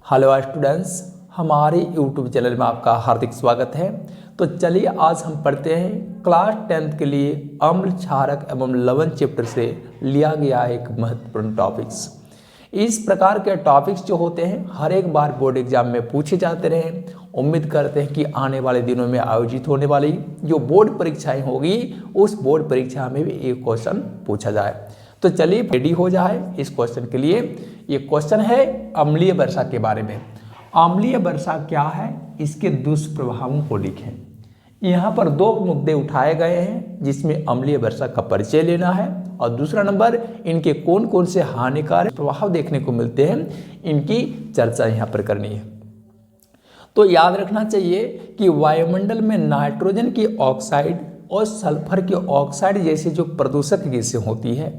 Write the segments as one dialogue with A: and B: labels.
A: Hello students, हमारे YouTube channel में आपका हार्दिक स्वागत है। तो चलिए आज हम पढ़ते हैं क्लास 10th के लिए अम्ल क्षारक एवं लवण चैप्टर से लिया गया एक महत्वपूर्ण टॉपिक्स। इस प्रकार के टॉपिक्स जो होते हैं हर एक बार बोर्ड एग्जाम में पूछे जाते रहे। उम्मीद करते हैं कि आने वाले दिनों में आयोजित होने वाली जो बोर्ड परीक्षाएं होगी उस बोर्ड परीक्षा में भी एक क्वेश्चन पूछा जाए। तो चलिए रेडी हो जाए इस क्वेश्चन के लिए। ये क्वेश्चन है अम्लीय वर्षा के बारे में। अम्लीय वर्षा क्या है, इसके दुष्प्रभावों को लिखें। यहाँ पर दो मुद्दे उठाए गए हैं जिसमें अम्लीय वर्षा का परिचय लेना है और दूसरा नंबर इनके कौन कौन से हानिकारक प्रभाव देखने को मिलते हैं, इनकी चर्चा यहाँ पर करनी है। तो याद रखना चाहिए कि वायुमंडल में नाइट्रोजन की ऑक्साइड और सल्फर की ऑक्साइड जैसी जो प्रदूषक गैसें होती है,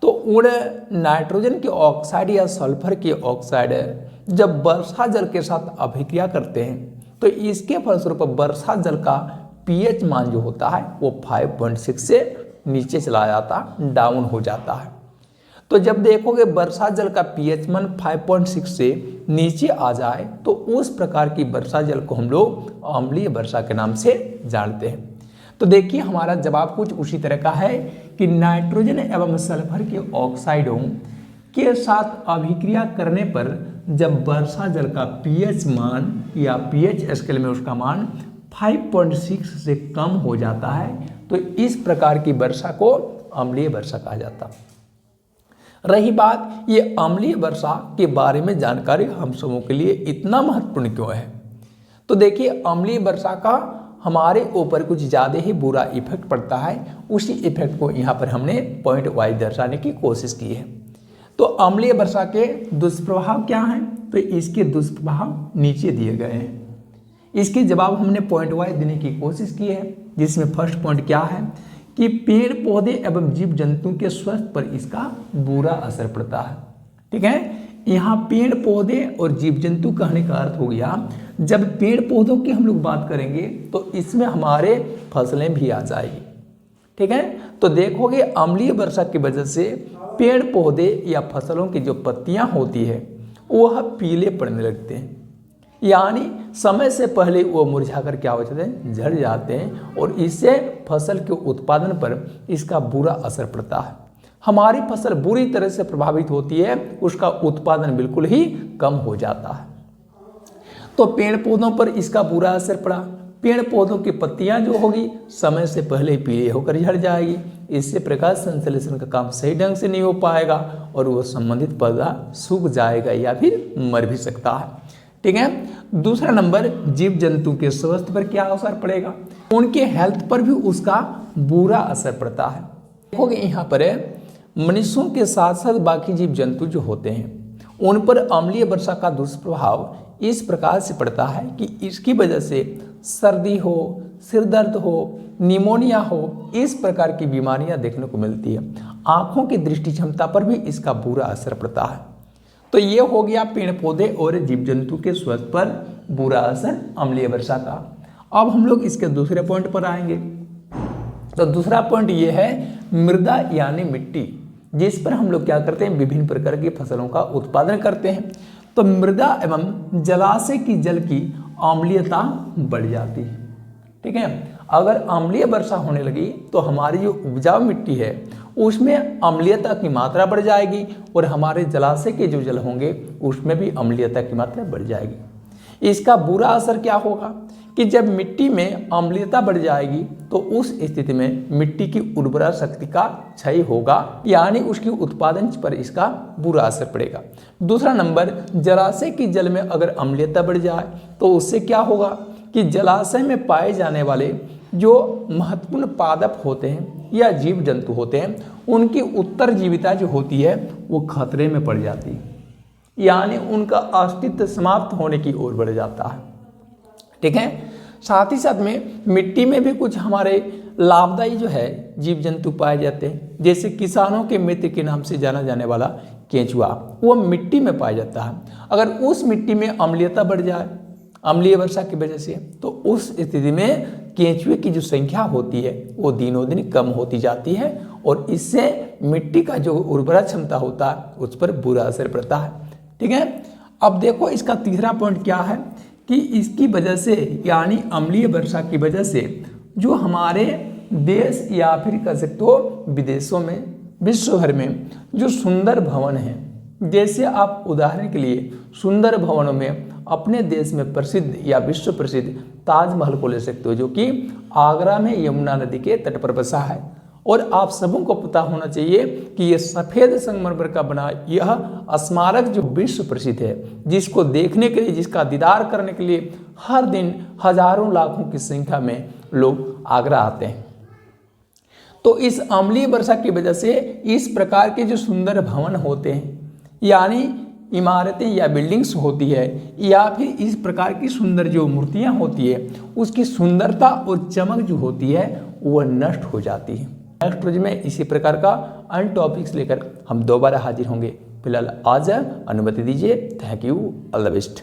A: तो उन नाइट्रोजन की ऑक्साइड या सल्फर की ऑक्साइड जब वर्षा जल के साथ अभिक्रिया करते हैं तो इसके फलस्वरूप वर्षा जल का पीएच मान जो होता है वो 5.6 से नीचे चला जाता, डाउन हो जाता है। तो जब देखोगे वर्षा जल का पीएच मान 5.6 से नीचे आ जाए तो उस प्रकार की वर्षा जल को हम लोग अम्लीय वर्षा के नाम से जानते हैं। तो देखिए हमारा जवाब कुछ उसी तरह का है कि नाइट्रोजन एवं सल्फर के ऑक्साइडों के साथ अभिक्रिया करने पर जब वर्षा जल का पीएच मान या पीएच स्केल में उसका मान 5.6 से कम हो जाता है तो इस प्रकार की वर्षा को अम्लीय वर्षा कहा जाता। रही बात ये अम्लीय वर्षा के बारे में जानकारी हम सबों के लिए इतना महत्वपूर्ण क्यों है, तो देखिए अम्लीय वर्षा का हमारे ऊपर कुछ ज़्यादा ही बुरा इफेक्ट पड़ता है। उसी इफेक्ट को यहाँ पर हमने पॉइंट वाइज दर्शाने की कोशिश की है। तो अम्लीय वर्षा के दुष्प्रभाव क्या हैं, तो इसके दुष्प्रभाव नीचे दिए गए हैं। इसके जवाब हमने पॉइंट वाइज देने की कोशिश की है, जिसमें फर्स्ट पॉइंट क्या है कि पेड़ पौधे एवं जीव जंतु के स्वास्थ्य पर इसका बुरा असर पड़ता है। ठीक है, यहाँ पेड़ पौधे और जीव जंतु कहने का अर्थ हो गया जब पेड़ पौधों की हम लोग बात करेंगे तो इसमें हमारे फसलें भी आ जाएगी। ठीक है, तो देखोगे अम्लीय वर्षा की वजह से पेड़ पौधे या फसलों की जो पत्तियां होती है वह पीले पड़ने लगते हैं, यानी समय से पहले वो मुरझा कर क्या हो जाते हैं, झड़ जाते हैं और इससे फसल के उत्पादन पर इसका बुरा असर पड़ता है। हमारी फसल बुरी तरह से प्रभावित होती है, उसका उत्पादन बिल्कुल ही कम हो जाता है। तो पेड़ पौधों पर इसका बुरा असर पड़ा। पेड़ पौधों की पत्तियां जो होगी समय से पहले पीले होकर झड़ जाएगी, इससे प्रकाश संश्लेषण का काम सही ढंग से नहीं हो पाएगा और वो संबंधित पौधा सूख जाएगा या फिर मर भी सकता है। ठीक है, दूसरा नंबर जीव जंतु के स्वास्थ्य पर क्या असर पड़ेगा, उनके हेल्थ पर भी उसका बुरा असर पड़ता है। देखोगे यहाँ पर मनुष्यों के साथ साथ बाकी जीव जंतु जो होते हैं उन पर अम्लीय वर्षा का दुष्प्रभाव इस प्रकार से पड़ता है कि इसकी वजह से सर्दी हो, सिर दर्द हो, निमोनिया हो, इस प्रकार की बीमारियां देखने को मिलती है। आँखों की दृष्टि क्षमता पर भी इसका बुरा असर पड़ता है। तो ये हो गया पेड़ पौधे और जीव जंतु के स्वास्थ्य पर बुरा असर अम्लीय वर्षा का। अब हम लोग इसके दूसरे पॉइंट पर आएंगे। तो दूसरा पॉइंट ये है मृदा यानी मिट्टी, जिस पर हम लोग क्या करते हैं, विभिन्न प्रकार की फसलों का उत्पादन करते हैं। तो मृदा एवं जलाशय की जल की अम्लीयता बढ़ जाती है। ठीक है, अगर अम्लीय वर्षा होने लगी तो हमारी जो उपजाऊ मिट्टी है उसमें अम्लीयता की मात्रा बढ़ जाएगी और हमारे जलाशय के जो जल होंगे उसमें भी अम्लीयता की मात्रा बढ़ जाएगी। इसका बुरा असर क्या होगा कि जब मिट्टी में अम्लीयता बढ़ जाएगी तो उस स्थिति में मिट्टी की उर्वरा शक्ति का क्षय होगा, यानी उसकी उत्पादन पर इसका बुरा असर पड़ेगा। दूसरा नंबर जलाशय की जल में अगर अम्लीयता बढ़ जाए तो उससे क्या होगा कि जलाशय में पाए जाने वाले जो महत्वपूर्ण पादप होते हैं या जीव जंतु होते हैं उनकी उत्तरजीविता जो होती है वो खतरे में पड़ जाती है, यानी उनका अस्तित्व समाप्त होने की ओर बढ़ जाता है। ठीक है, साथ ही साथ में मिट्टी में भी कुछ हमारे लाभदायी जो है जीव जंतु पाए जाते हैं, जैसे किसानों के मित्र के नाम से जाना जाने वाला केंचुआ, वो मिट्टी में पाया जाता है। अगर उस मिट्टी में अम्लीयता बढ़ जाए अम्लीय वर्षा की वजह से तो उस स्थिति में केंचुए की जो संख्या होती है वो दिनों दिन कम होती जाती है और इससे मिट्टी का जो उर्वरा क्षमता होता है उस पर बुरा असर पड़ता है। ठीक है, अब देखो इसका तीसरा पॉइंट क्या है कि इसकी वजह से यानी अम्लीय वर्षा की वजह से जो हमारे देश या फिर कह सकते हो विदेशों में, विश्व भर में जो सुंदर भवन हैं, जैसे आप उदाहरण के लिए सुंदर भवनों में अपने देश में प्रसिद्ध या विश्व प्रसिद्ध ताजमहल को ले सकते हो, जो कि आगरा में यमुना नदी के तट पर बसा है। और आप सबों को पता होना चाहिए कि यह सफ़ेद संगमरमर का बना यह स्मारक जो विश्व प्रसिद्ध है, जिसको देखने के लिए, जिसका दीदार करने के लिए हर दिन हजारों लाखों की संख्या में लोग आगरा आते हैं। तो इस अम्लीय वर्षा की वजह से इस प्रकार के जो सुंदर भवन होते हैं यानी इमारतें या बिल्डिंग्स होती है या फिर इस प्रकार की सुंदर जो मूर्तियां होती है, उसकी सुंदरता और चमक जो होती है वह नष्ट हो जाती है। नेक्स्ट रोज में इसी प्रकार का अन्य टॉपिक्स लेकर हम दोबारा हाजिर होंगे। फिलहाल आज अनुमति दीजिए। Thank you, all the best.